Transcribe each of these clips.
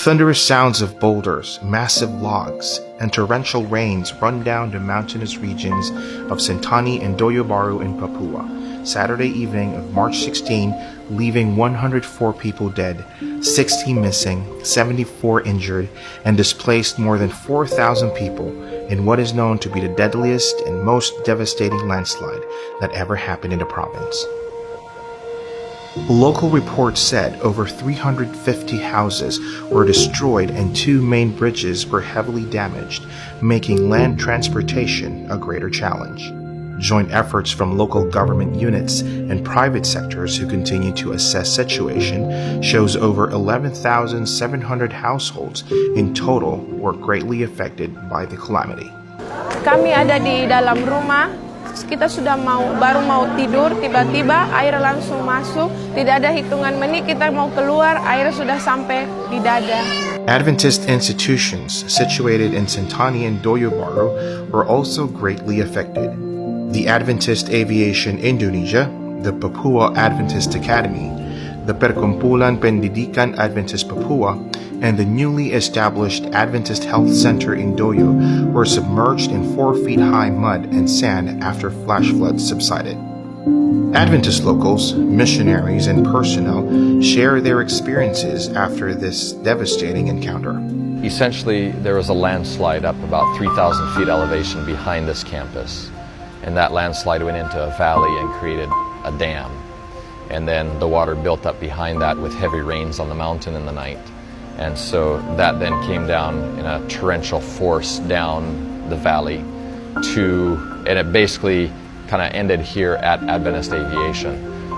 Thunderous sounds of boulders, massive logs, and torrential rains run down the mountainous regions of Sentani and Jayapura in Papua, Saturday evening of March 16, leaving 104 people dead, 60 missing, 74 injured, and displaced more than 4,000 people in what is known to be the deadliest and most devastating landslide that ever happened in the province. Local reports said over 350 houses were destroyed and 2 main bridges were heavily damaged, making land transportation a greater challenge. Joint efforts from local government units and private sectors who continue to assess situation shows over 11,700 households in total were greatly affected by the calamity. Kami ada di dalam rumah. Kita baru mau tidur, tiba-tiba air langsung masuk. Tidak ada hitungan menit, kita mau keluar, air sudah sampai di dada. Adventist institutions situated in Sentani and Jayapura were also greatly affected. The Adventist Aviation Indonesia, the Papua Adventist Academy, the Perkumpulan Pendidikan Adventist Papua, and the newly established Adventist Health Center in Doyo were submerged in 4 feet high mud and sand after flash floods subsided. Adventist locals, missionaries, and personnel share their experiences after this devastating encounter. Essentially, there was a landslide up about 3,000 feet elevation behind this campus, and that landslide went into a valley and created a dam. And then the water built up behind that with heavy rains on the mountain in the night. And so that then came down in a torrential force down the valley and it basically kind of ended here at Adventist Aviation.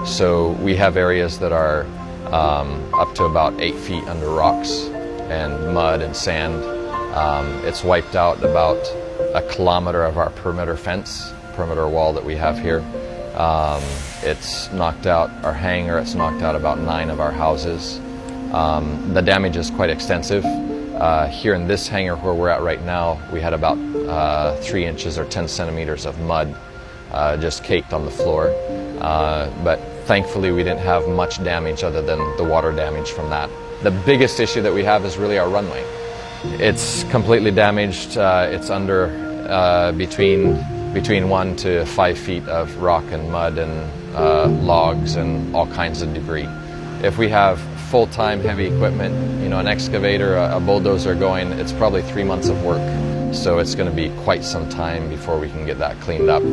So we have areas that are up to about 8 feet under rocks and mud and sand. It's wiped out about 1 kilometer of our perimeter wall that we have here. It's knocked out our hangar, it's knocked out about 9 of our houses. The damage is quite extensive. Here in this hangar where we're at right now, we had about 3 inches or 10 centimeters of mud just caked on the floor. But thankfully we didn't have much damage other than the water damage from that. The biggest issue that we have is really our runway. It's completely damaged. It's under between 1 to 5 feet of rock and mud and logs and all kinds of debris. If we have full-time heavy equipment, an excavator, a bulldozer going, it's probably 3 months of work. So it's going to be quite some time before we can get that cleaned up.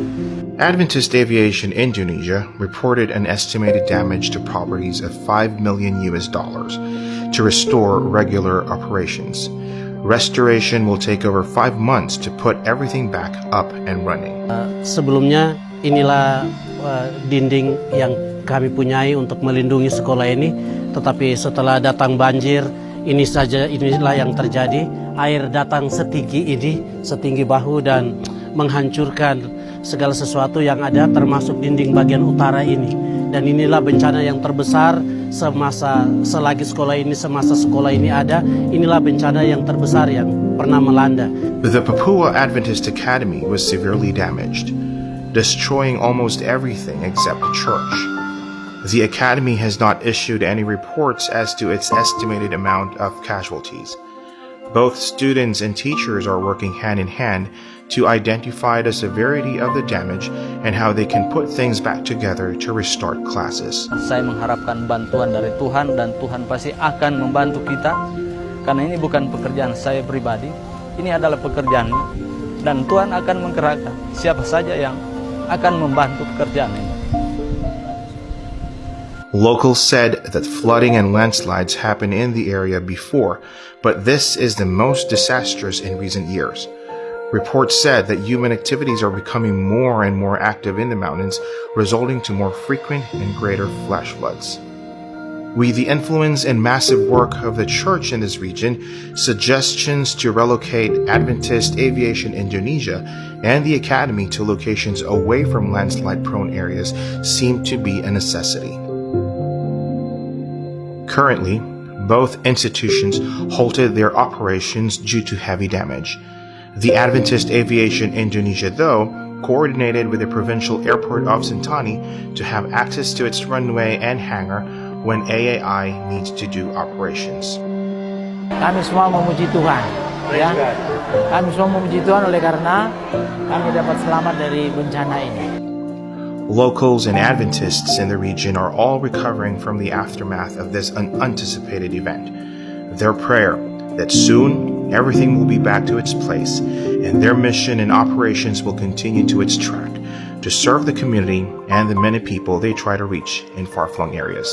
Adventist Aviation Indonesia reported an estimated damage to properties of $5 million to restore regular operations. Restoration will take over 5 months to put everything back up and running. Sebelumnya inilah dinding yang kami punyai untuk melindungi sekolah ini, tetapi setelah datang banjir, inilah yang terjadi. Air datang setinggi bahu dan menghancurkan segala sesuatu yang ada, termasuk dinding bagian utara ini. Dan inilah bencana yang terbesar semasa sekolah ini ada. Inilah bencana yang terbesar yang pernah melanda. The Papua Adventist Academy was severely damaged, destroying almost everything except the church. The Academy has not issued any reports as to its estimated amount of casualties. Both students and teachers are working hand in hand to identify the severity of the damage and how they can put things back together to restart classes. Saya mengharapkan bantuan dari Tuhan dan Tuhan pasti akan membantu kita. Karena ini bukan pekerjaan saya pribadi, ini adalah pekerjaan dan Tuhan akan menggerakkan siapa saja yang akan membantu pekerjaan ini. Locals said that flooding and landslides happened in the area before, but this is the most disastrous in recent years. Reports said that human activities are becoming more and more active in the mountains, resulting to more frequent and greater flash floods. With the influence and massive work of the church in this region, suggestions to relocate Adventist Aviation Indonesia and the Academy to locations away from landslide-prone areas seem to be a necessity. Currently, both institutions halted their operations due to heavy damage. The Adventist Aviation Indonesia, though, coordinated with the provincial airport of Sentani to have access to its runway and hangar when AAI needs to do operations. Kami semua memuji Tuhan, ya. Kami semua memuji Tuhan oleh karena kami dapat selamat dari bencana ini. Locals and Adventists in the region are all recovering from the aftermath of this unanticipated event. Their prayer that soon everything will be back to its place and their mission and operations will continue to its track to serve the community and the many people they try to reach in far-flung areas.